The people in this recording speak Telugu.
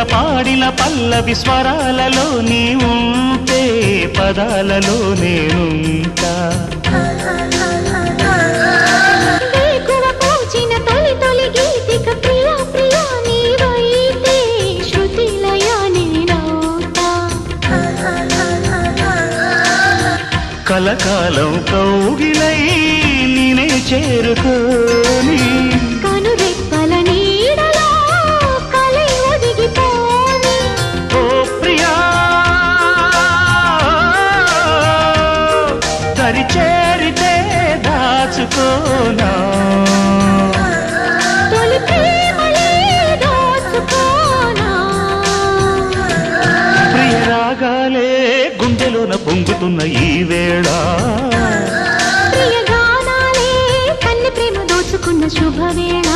పాడిన పల్లవి స్వరాలలో నీ ఉంటే పదాలలో నేనుంటా కలకాలం కౌగిలై నేనే చేరుకోని కనురెప్పల నీడలో కలై ఒదిగిపోని ఓ ప్రియా దరి చేరితే దాచుకోనా తొలి ప్రేమలే దోచుకోనా ప్రియ రాగాలే గుండెలోన పొంగుతున్న ఈ వేళ ప్రియ గానాలే కన్నె ప్రేమ దోచుకున్న శుభవేళ